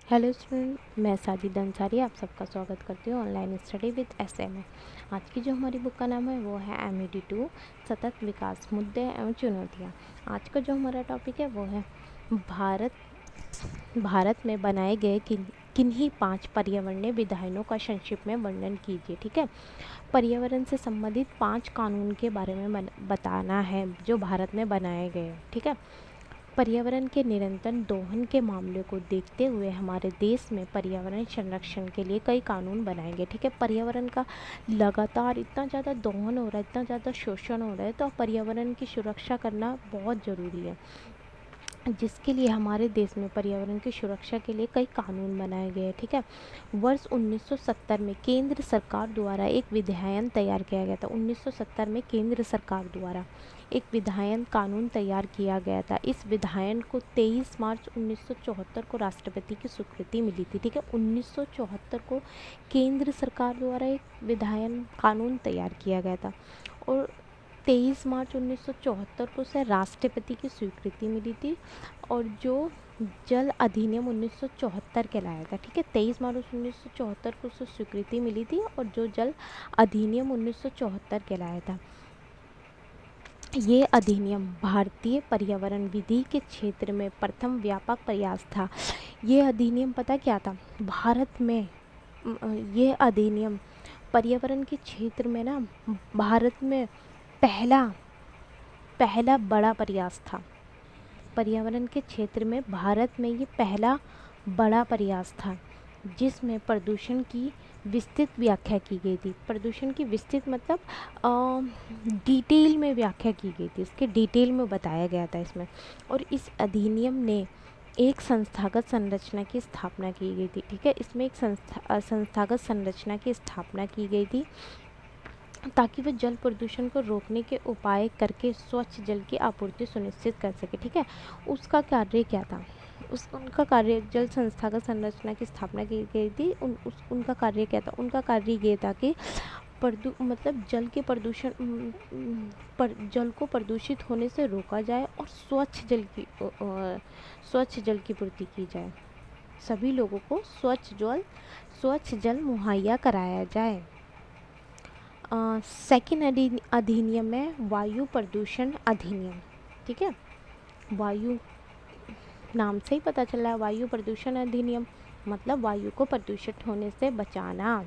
Hello student, मैं साजिद अंसारी आप सबका स्वागत करती हूँ ऑनलाइन स्टडी विद एसए में। आज की जो हमारी बुक का नाम है वो है MED2 सतत विकास मुद्दे एवं चुनौतियाँ। आज का जो हमारा टॉपिक है वो है भारत भारत में बनाए गए किन्हीं 5 पर्यावरणीय विधानों का संक्षिप्त में वर्णन कीजिए। ठीक है, पर्यावरण से संबंधित 5 कानून के बारे में बताना है जो भारत में बनाए गए। ठीक है, पर्यावरण के निरंतर दोहन के मामले को देखते हुए हमारे देश में पर्यावरण संरक्षण के लिए कई कानून बनाएंगे। ठीक है, पर्यावरण का लगातार इतना ज़्यादा दोहन हो रहा है, इतना ज़्यादा शोषण हो रहा है, तो पर्यावरण की सुरक्षा करना बहुत ज़रूरी है, जिसके लिए हमारे देश में पर्यावरण की सुरक्षा के लिए कई कानून बनाए गए हैं। ठीक है, वर्ष 1970 में केंद्र सरकार द्वारा एक विधायन तैयार किया गया था। 1970 में केंद्र सरकार द्वारा एक विधायन कानून तैयार किया गया था। इस विधायन को 23 मार्च 1974 को राष्ट्रपति की स्वीकृति मिली थी। ठीक है, 1974 को केंद्र सरकार द्वारा एक विधायन कानून तैयार किया गया था और 23 मार्च 1974 को उसे राष्ट्रपति की स्वीकृति मिली थी और जो जल अधिनियम 1974 कहलाया था। ठीक है, 23 मार्च 1974 को उसे स्वीकृति मिली थी और जो जल अधिनियम 1974 कहलाया था। ये अधिनियम भारतीय पर्यावरण विधि के क्षेत्र में प्रथम व्यापक प्रयास था। ये अधिनियम पता क्या था, भारत में ये अधिनियम पर्यावरण के क्षेत्र में ना भारत में पहला बड़ा प्रयास था। पर्यावरण के क्षेत्र में भारत में ये पहला बड़ा प्रयास था जिसमें प्रदूषण की विस्तृत व्याख्या की गई थी। प्रदूषण की विस्तृत मतलब डिटेल में व्याख्या की गई थी, इसके डिटेल में बताया गया था इसमें। और इस अधिनियम ने एक संस्थागत संरचना की स्थापना की गई थी। ठीक है, इसमें एक संस्थागत संरचना की स्थापना की गई थी ताकि वह जल प्रदूषण को रोकने के उपाय करके स्वच्छ जल की आपूर्ति सुनिश्चित कर सके। ठीक है, उसका कार्य क्या था, उनका कार्य जल संस्थागत संरचना की स्थापना की गई थी। उनका कार्य क्या था, उनका कार्य ये था कि मतलब जल के प्रदूषण जल को प्रदूषित होने से रोका जाए और स्वच्छ जल की पूर्ति की जाए। सभी लोगों को स्वच्छ जल मुहैया कराया जाए। सेकेंड अधिनियम है वायु प्रदूषण अधिनियम। ठीक है, वायु नाम से ही पता चला है, वायु प्रदूषण अधिनियम मतलब वायु को प्रदूषित होने से बचाना।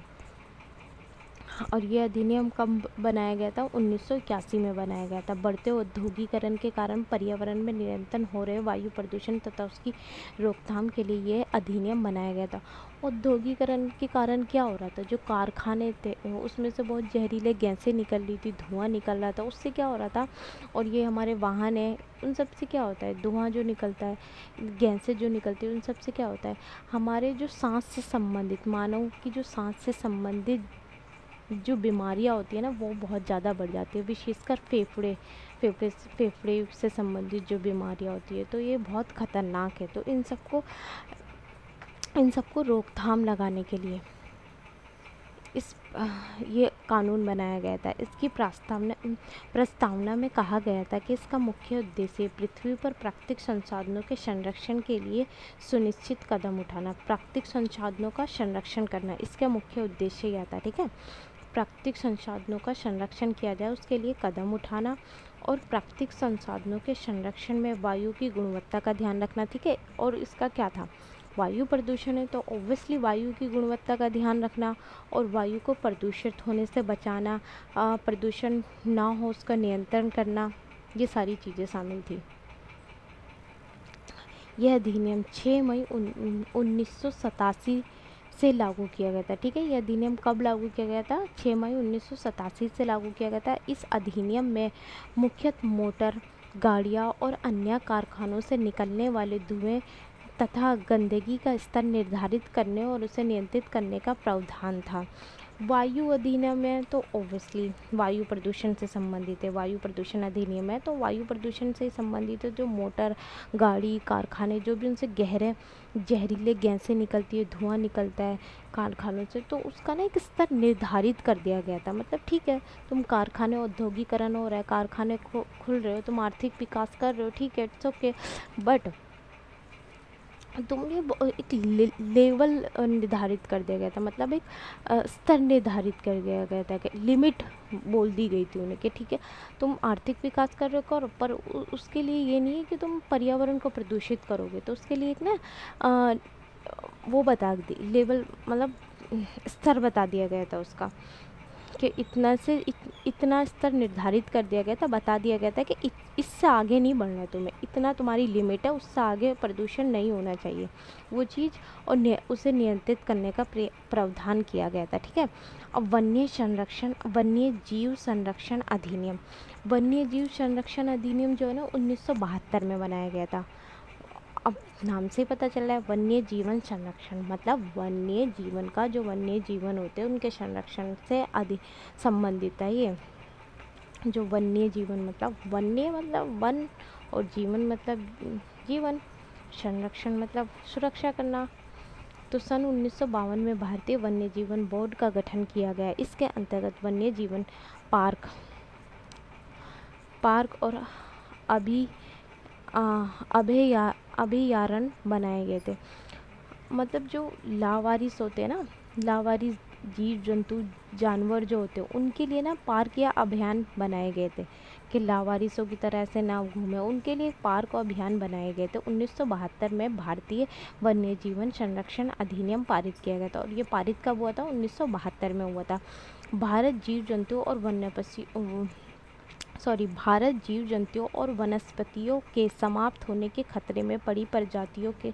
और ये अधिनियम कब बनाया गया था, 1981 में बनाया गया था। बढ़ते औद्योगिकरण के कारण पर्यावरण में निरंतर हो रहे वायु प्रदूषण तथा उसकी रोकथाम के लिए ये अधिनियम बनाया गया था। औद्योगिकरण के कारण क्या हो रहा था, जो कारखाने थे उसमें से बहुत जहरीले गैसें निकल रही थी, धुआं निकल रहा था, उससे क्या हो रहा था, और ये हमारे वाहन है उन सब से क्या होता है, धुआं जो निकलता है, गैसें जो निकलती है, उन सब से क्या होता है, हमारे जो सांस से संबंधित मानव की जो सांस से संबंधित जो बीमारियां होती है ना वो बहुत ज़्यादा बढ़ जाती है, विशेषकर फेफड़े से संबंधित जो बीमारियां होती है, तो ये बहुत ख़तरनाक है। तो इन सबको रोकथाम लगाने के लिए ये कानून बनाया गया था। इसकी प्रस्तावना में कहा गया था कि इसका मुख्य उद्देश्य पृथ्वी पर प्राकृतिक संसाधनों के संरक्षण के लिए सुनिश्चित कदम उठाना, प्राकृतिक संसाधनों का संरक्षण करना, इसका मुख्य उद्देश्य यह था। ठीक है, प्राकृतिक संसाधनों का संरक्षण किया जाए उसके लिए कदम उठाना और प्राकृतिक संसाधनों के संरक्षण में वायु की गुणवत्ता का ध्यान रखना। ठीक है, और इसका क्या था, वायु प्रदूषण है तो ऑब्वियसली वायु की गुणवत्ता का ध्यान रखना और वायु को प्रदूषित होने से बचाना, प्रदूषण ना हो उसका नियंत्रण करना, ये सारी चीज़ें शामिल थी। यह अधिनियम 6 मई 1987 से लागू किया गया था। ठीक है, यह अधिनियम कब लागू किया गया था, 6 मई 1987 से लागू किया गया था। इस अधिनियम में मुख्यतः मोटर गाड़ियाँ और अन्य कारखानों से निकलने वाले धुएं तथा गंदगी का स्तर निर्धारित करने और उसे नियंत्रित करने का प्रावधान था। वायु अधिनियम है तो ओब्वियसली वायु प्रदूषण से संबंधित है, वायु प्रदूषण अधिनियम है तो वायु प्रदूषण से संबंधित है। जो मोटर गाड़ी कारखाने जो भी उनसे जहरीले गैसें निकलती है, धुआं निकलता है कारखानों से, तो उसका ना एक स्तर निर्धारित कर दिया गया था। मतलब ठीक है, तुम कारखाने औद्योगिकरण हो रहा है, कारखाने खुल रहे हो, तुम आर्थिक विकास कर रहे हो, ठीक है, इट्स ओके, बट तो ये एक लेवल निर्धारित कर दिया गया था, मतलब एक स्तर निर्धारित कर दिया गया था कि लिमिट बोल दी गई थी उन्हें कि ठीक है तुम आर्थिक विकास कर रहे हो, पर उसके लिए ये नहीं है कि तुम पर्यावरण को प्रदूषित करोगे। तो उसके लिए एक ना अ, वो बता दी लेवल, मतलब स्तर बता दिया गया था उसका कि इतना स्तर निर्धारित कर दिया गया था, बता दिया गया था कि इससे आगे नहीं बढ़ना है तुम्हें, इतना तुम्हारी लिमिट है, उससे आगे प्रदूषण नहीं होना चाहिए वो चीज़, और उसे नियंत्रित करने का प्रावधान किया गया था। ठीक है। अब वन्य जीव संरक्षण अधिनियम, वन्य जीव संरक्षण अधिनियम जो है ना 1972 में बनाया गया था। अब नाम से ही पता चल रहा है वन्य जीवन संरक्षण, मतलब वन्य जीवन का, जो वन्य जीवन होते हैं उनके संरक्षण से अधिक संबंधित है ये। जो वन्य जीवन मतलब वन्य मतलब वन, और जीवन मतलब जीवन, संरक्षण मतलब सुरक्षा करना। तो सन 1952 में भारतीय वन्य जीवन बोर्ड का गठन किया गया। इसके अंतर्गत वन्य जीवन पार्क और अभी अभयारण्य बनाए गए थे। मतलब जो लावारिस होते हैं ना, लावारिस जीव जंतु जानवर जो होते हैं उनके लिए ना पार्क या अभियान बनाए गए थे कि लावारिसों की तरह से ना घूमे, उनके लिए पार्क और अभियान बनाए गए थे। 1972 में भारतीय वन्य जीवन संरक्षण अधिनियम पारित किया गया था, और ये पारित कब हुआ था? 1972 में हुआ था। भारत जीव जंतु और भारत जीव जंतुओं और वनस्पतियों के समाप्त होने के खतरे में पड़ी प्रजातियों के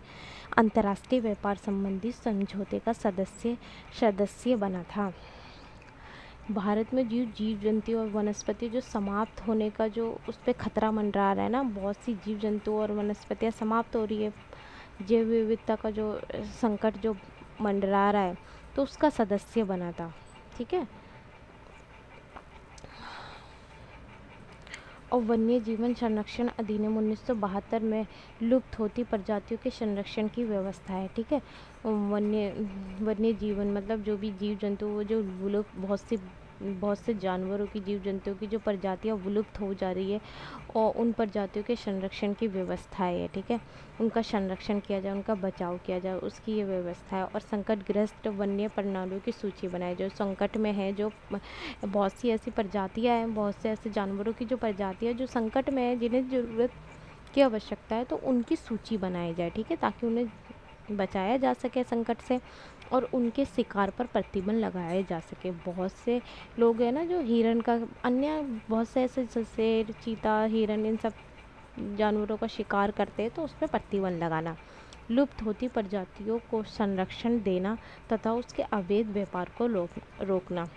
अंतर्राष्ट्रीय व्यापार संबंधी समझौते का सदस्य बना था। भारत में जीव जंतु और वनस्पति जो समाप्त होने का जो उस पर खतरा मंडरा रहा है ना, बहुत सी जीव जंतु और वनस्पतियाँ समाप्त हो रही है, जैव विविधता का जो संकट जो मंडरा रहा है, तो उसका सदस्य बना था। ठीक है। और वन्य जीवन संरक्षण अधिनियम 1972 में लुप्त होती प्रजातियों के संरक्षण की व्यवस्था है। ठीक है। वन्य जीवन मतलब जो भी जीव जंतु, वो जो विलुप्त बहुत से जानवरों की, जीव जंतुओं की जो प्रजातियाँ विलुप्त हो जा रही है, और उन प्रजातियों के संरक्षण की व्यवस्था है। ठीक है। उनका संरक्षण किया जाए, उनका बचाव किया जाए, उसकी ये व्यवस्था है। और संकटग्रस्त वन्य प्रणालियों की सूची बनाई, जो संकट में है, जो बहुत सी ऐसी प्रजातियां हैं, बहुत से ऐसे जानवरों की जो प्रजातियां जो संकट में है, जिन्हें ज़रूरत की आवश्यकता है, तो उनकी सूची बनाई जाए। ठीक है। ताकि उन्हें बचाया जा सके संकट से, और उनके शिकार पर प्रतिबंध लगाया जा सके। बहुत से लोग हैं ना जो हिरण का, अन्य बहुत से ऐसे शेर, चीता, हिरण, इन सब जानवरों का शिकार करते हैं, तो उस पर प्रतिबंध लगाना, लुप्त होती प्रजातियों को संरक्षण देना तथा उसके अवैध व्यापार को रोकना।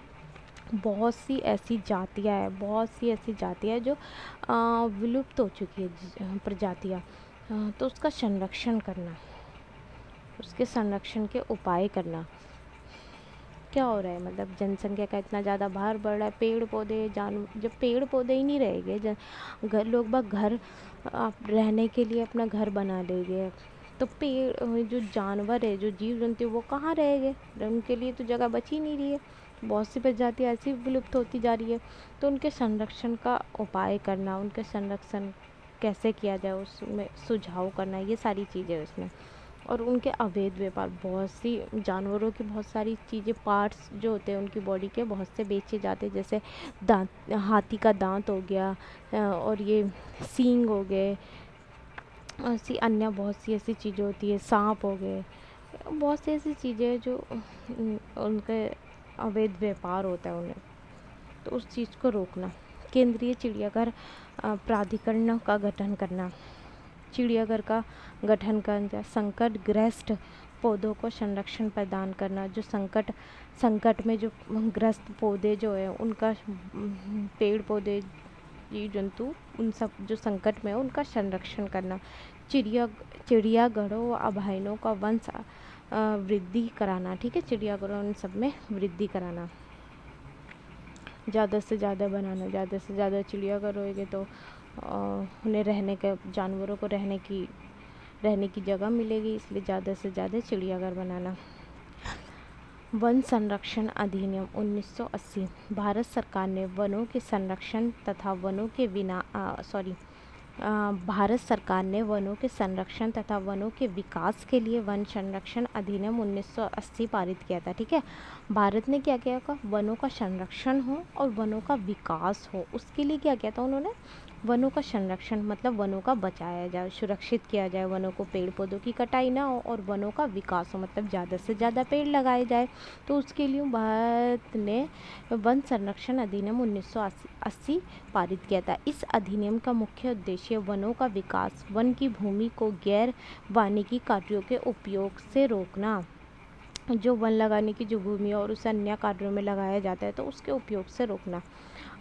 बहुत सी ऐसी जातियाँ हैं, जो विलुप्त हो चुकी है प्रजातियाँ, तो उसका संरक्षण करना, उसके संरक्षण के उपाय करना। क्या हो रहा है, मतलब जनसंख्या का इतना ज़्यादा भार बढ़ रहा है, पेड़ पौधे जब पेड़ पौधे ही नहीं रहेंगे, घर लोग बाग घर आप रहने के लिए अपना घर बना लेंगे, तो पेड़ जो जानवर है, जो जीव जंतु, वो कहाँ रहेंगे? उनके लिए तो जगह बच ही नहीं रही है। बहुत सी प्रजातियाँ ऐसी विलुप्त होती जा रही है। तो उनके संरक्षण का उपाय करना, उनके संरक्षण कैसे किया जाए उसमें सुझाव करना, ये सारी चीज़ें उसमें। और उनके अवैध व्यापार, बहुत सी जानवरों की बहुत सारी चीज़ें, पार्ट्स जो होते हैं उनकी बॉडी के, बहुत से बेचे जाते हैं। जैसे दांत, हाथी का दांत हो गया, और ये सींग हो गए, ऐसी अन्य बहुत सी ऐसी चीज़ें होती है, सांप हो गए, बहुत सी ऐसी चीज़ें जो उनके अवैध व्यापार होता है उन्हें, तो उस चीज़ को रोकना। केंद्रीय चिड़ियाघर प्राधिकरण का गठन करना, चिड़ियाघर का गठन करना, संकटग्रस्त पौधों को संरक्षण प्रदान करना, जो संकट में जो ग्रस्त पौधे जो है उनका, पेड़ पौधे, जीव जंतु, उन सब जो संकट में है उनका संरक्षण करना। चिड़ियाघरों व अभयारण्यों का वंश वृद्धि कराना। ठीक है। चिड़ियाघरों इन सब में वृद्धि कराना, ज़्यादा से ज़्यादा बनाना, ज़्यादा से ज़्यादा चिड़ियाघर होएंगे तो उन्हें रहने के, जानवरों को रहने की जगह मिलेगी, इसलिए ज़्यादा से ज़्यादा चिड़ियाघर बनाना। वन संरक्षण अधिनियम 1980, भारत सरकार ने वनों के संरक्षण तथा भारत सरकार ने वनों के संरक्षण तथा वनों के विकास के लिए वन संरक्षण अधिनियम 1980 पारित किया था। ठीक है, भारत ने क्या किया था, वनों का संरक्षण हो और वनों का विकास हो, उसके लिए क्या किया था उन्होंने, वनों का संरक्षण मतलब वनों का बचाया जाए, सुरक्षित किया जाए, वनों को, पेड़ पौधों की कटाई ना हो, और वनों का विकास हो मतलब ज़्यादा से ज़्यादा पेड़ लगाए जाए। तो उसके लिए भारत ने वन संरक्षण अधिनियम 1980 पारित किया था। इस अधिनियम का मुख्य उद्देश्य वनों का विकास, वन की भूमि को गैर वानिकी कार्यों के उपयोग से रोकना, जो वन लगाने की जो भूमि है और उसे अन्य कार्यों में लगाया जाता है तो उसके उपयोग से रोकना,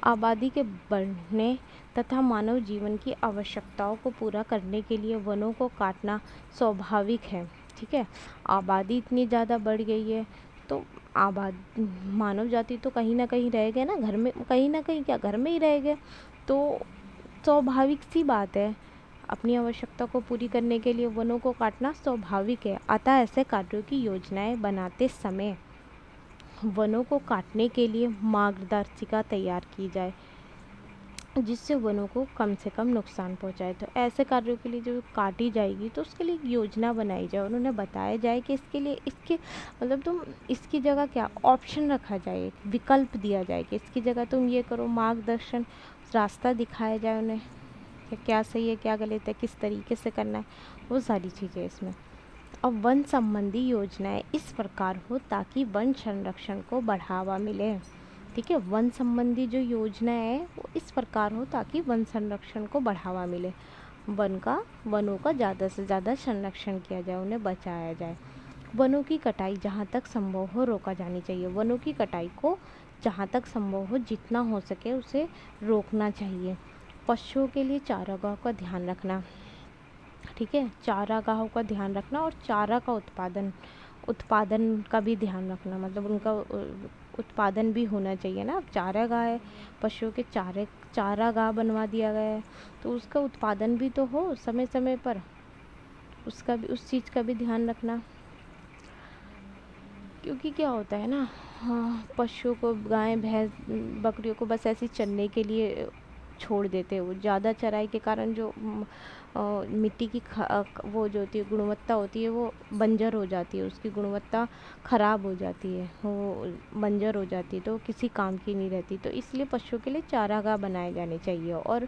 आबादी के बढ़ने तथा मानव जीवन की आवश्यकताओं को पूरा करने के लिए वनों को काटना स्वाभाविक है। ठीक है, आबादी इतनी ज़्यादा बढ़ गई है तो मानव जाति तो कहीं ना कहीं रह गए ना, घर में कहीं ना कहीं, क्या घर में ही रह गए, तो स्वाभाविक सी बात है, अपनी आवश्यकता को पूरी करने के लिए वनों को काटना स्वाभाविक है। अतः ऐसे कार्यों की योजनाएं बनाते समय वनों को काटने के लिए मार्गदर्शिका तैयार की जाए जिससे वनों को कम से कम नुकसान पहुंचाए। तो ऐसे कार्यों के लिए जो काटी जाएगी तो उसके लिए एक योजना बनाई जाए, उन्होंने बताया जाए कि इसके लिए, इसके मतलब तुम इसकी जगह क्या ऑप्शन रखा जाए, एक विकल्प दिया जाए कि इसकी जगह तुम ये करो, मार्गदर्शन, रास्ता दिखाया जाए उन्हें कि क्या सही है क्या गलत है, किस तरीके से करना है, वो सारी चीज़ें इसमें। अब वन संबंधी योजनाएं इस प्रकार हो ताकि वन संरक्षण को बढ़ावा मिले। ठीक है, वन संबंधी जो योजना है वो इस प्रकार हो ताकि वन संरक्षण को बढ़ावा मिले, वनों का ज़्यादा से ज़्यादा संरक्षण किया जाए, उन्हें बचाया जाए। वनों की कटाई जहाँ तक संभव हो रोका जानी चाहिए, वनों की कटाई को जहाँ तक संभव हो जितना हो सके उसे रोकना चाहिए। पशुओं के लिए चारागाह का ध्यान रखना, ठीक है, चारागाहों का ध्यान रखना और चारा का उत्पादन का भी ध्यान रखना, मतलब उनका उत्पादन भी होना चाहिए ना। अब चारागाह है, पशुओं के चारागाह बनवा दिया गया है तो उसका उत्पादन भी तो हो समय समय पर, उसका भी, उस चीज़ का भी ध्यान रखना। क्योंकि क्या होता है ना, हाँ, पशुओं को, गाय भैंस बकरियों को बस ऐसे चरने के लिए छोड़ देते हैं, वो ज़्यादा चराई के कारण जो मिट्टी की वो जो होती है गुणवत्ता होती है वो बंजर हो जाती है, उसकी गुणवत्ता ख़राब हो जाती है, वो बंजर हो जाती है तो किसी काम की नहीं रहती। तो इसलिए पशुओं के लिए चारागाह बनाए जाने चाहिए और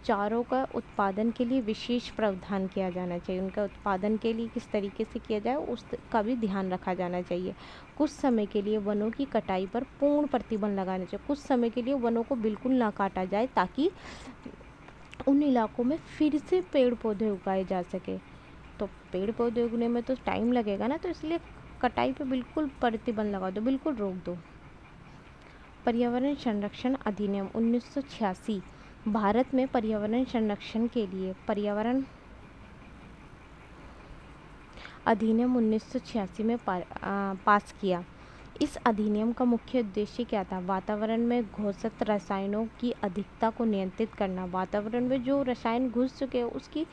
चारों का उत्पादन के लिए विशेष प्रावधान किया जाना चाहिए, उनका उत्पादन के लिए किस तरीके से किया जाए उसका भी ध्यान रखा जाना चाहिए। कुछ समय के लिए वनों की कटाई पर पूर्ण प्रतिबंध लगाना चाहिए, कुछ समय के लिए वनों को बिल्कुल ना काटा जाए ताकि उन इलाकों में फिर से पेड़ पौधे उगाए जा सके। तो पेड़ पौधे उगने में तो टाइम लगेगा ना, तो इसलिए कटाई पे बिल्कुल प्रतिबंध लगा दो, बिल्कुल रोक दो। पर्यावरण संरक्षण अधिनियम 1986 भारत में पर्यावरण संरक्षण के लिए पर्यावरण अधिनियम 1986 में पास किया। इस अधिनियम का मुख्य उद्देश्य क्या था, वातावरण में घोषित रसायनों की अधिकता को नियंत्रित करना, वातावरण में जो रसायन घुस चुके हैं उसकी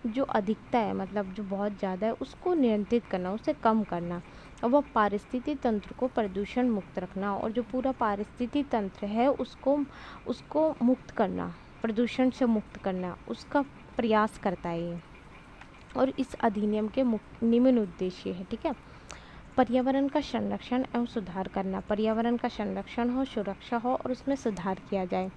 जो अधिकता है, मतलब जो बहुत ज़्यादा है, उसको नियंत्रित करना, उसे कम करना, और वह पारिस्थितिकी तंत्र को प्रदूषण मुक्त रखना, और जो पूरा पारिस्थितिकी तंत्र है उसको मुक्त करना, प्रदूषण से मुक्त करना, उसका प्रयास करता है ये। और इस अधिनियम के निम्न उद्देश्य है, ठीक है, पर्यावरण का संरक्षण एवं सुधार करना, पर्यावरण का संरक्षण हो, सुरक्षा हो और उसमें सुधार किया जाए।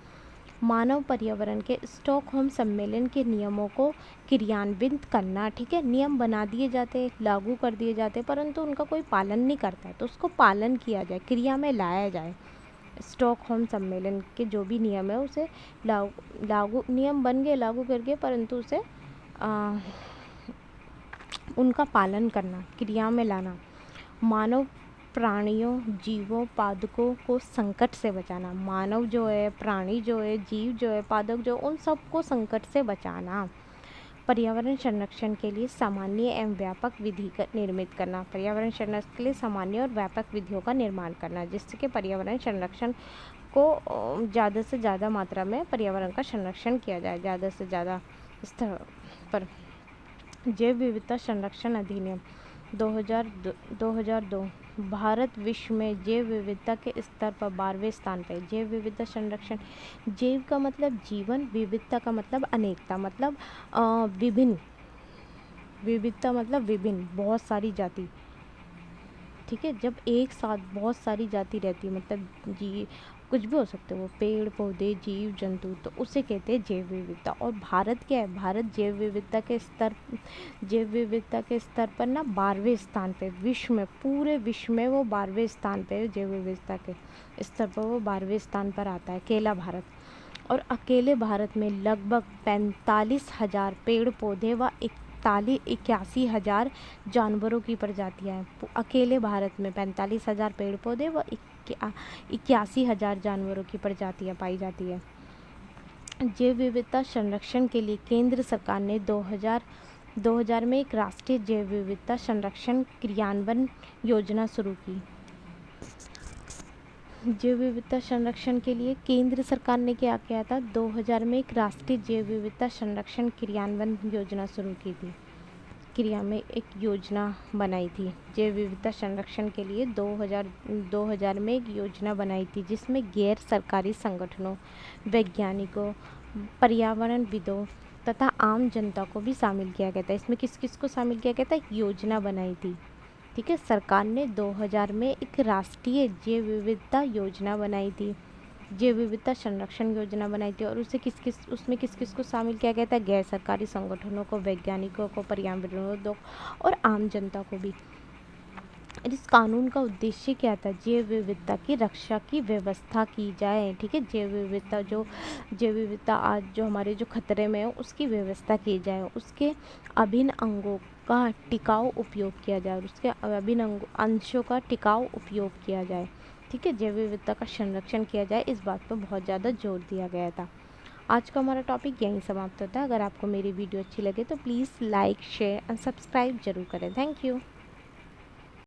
मानव पर्यावरण के स्टॉकहोम सम्मेलन के नियमों को क्रियान्वित करना, ठीक है, नियम बना दिए जाते, लागू कर दिए जाते, परंतु उनका कोई पालन नहीं करता है, तो उसको पालन किया जाए, क्रिया में लाया जाए। स्टॉकहोम सम्मेलन के जो भी नियम है उसे लागू नियम बन गए, लागू कर गए, परंतु उसे उनका पालन करना, क्रिया में लाना। मानव, प्राणियों, जीवों, पादकों को संकट से बचाना, मानव जो है, प्राणी जो है, जीव जो है, पादक जो, उन सबको संकट से बचाना। पर्यावरण संरक्षण के लिए सामान्य एवं व्यापक विधि निर्मित करना, पर्यावरण संरक्षण के लिए सामान्य और व्यापक विधियों का निर्माण करना जिससे पर्यावरण संरक्षण को ज़्यादा से ज़्यादा मात्रा में पर्यावरण का संरक्षण किया जाए, ज़्यादा से ज़्यादा स्तर पर। जैव विविधता संरक्षण अधिनियम 2002 भारत विश्व में जैव विविधता के स्तर पर 12वें स्थान पे। जैव विविधता संरक्षण, जैव का मतलब जीवन, विविधता का मतलब अनेकता, मतलब विभिन्न, विविधता मतलब विभिन्न, बहुत सारी जाति, ठीक है। जब एक साथ बहुत सारी जाति रहती है, मतलब जी कुछ भी हो सकते हैं वो, पेड़ पौधे जीव जंतु, तो उसे कहते हैं जैव विविधता। और भारत क्या है, भारत जैव विविधता के स्तर पर ना 12वें स्थान पे, विश्व में, पूरे विश्व में वो 12वें स्थान पे, जैव विविधता के स्तर पर वो 12वें स्थान पर आता है, अकेला भारत। और अकेले भारत में लगभग 45,000 पेड़ पौधे व 81,000 जानवरों की प्रजातियां हैं। अकेले भारत में 45,000 पेड़ पौधे व 81,000 जानवरों की प्रजातियां पाई जाती है। जैव विविधता संरक्षण के लिए केंद्र सरकार ने 2000 में एक राष्ट्रीय जैव विविधता संरक्षण क्रियान्वयन योजना शुरू की। जैव विविधता संरक्षण के लिए केंद्र सरकार ने क्या किया था, 2000 में एक राष्ट्रीय जैव विविधता संरक्षण क्रियान्वयन योजना शुरू की थी, क्रिया में एक योजना बनाई थी। जैव विविधता संरक्षण के लिए 2000 में एक योजना बनाई थी, जिसमें गैर सरकारी संगठनों, वैज्ञानिकों, पर्यावरणविदों तथा आम जनता को भी शामिल किया गया था। इसमें किस किस को शामिल किया गया था, एक योजना बनाई थी, ठीक है। सरकार ने 2000 में एक राष्ट्रीय जैव विविधता योजना बनाई थी, जैव विविधता संरक्षण योजना बनाई थी। और उसमें किस किस को शामिल किया गया था, गैर सरकारी संगठनों को, वैज्ञानिकों को, पर्यावरणविदों और आम जनता को भी। इस कानून का उद्देश्य क्या था, जैव विविधता की रक्षा की व्यवस्था की जाए, ठीक है। जैव विविधता आज जो हमारे जो खतरे में है उसकी व्यवस्था की जाए, उसके अभिन्न अंगों का टिकाऊ उपयोग किया जाए, और उसके अभिन्न अंशों का टिकाऊ उपयोग किया जाए, ठीक है। जैव विविधता का संरक्षण किया जाए, इस बात पर बहुत ज़्यादा जोर दिया गया था। आज का हमारा टॉपिक यहीं समाप्त होता है। अगर आपको मेरी वीडियो अच्छी लगे तो please like share and subscribe जरूर करें। Thank you.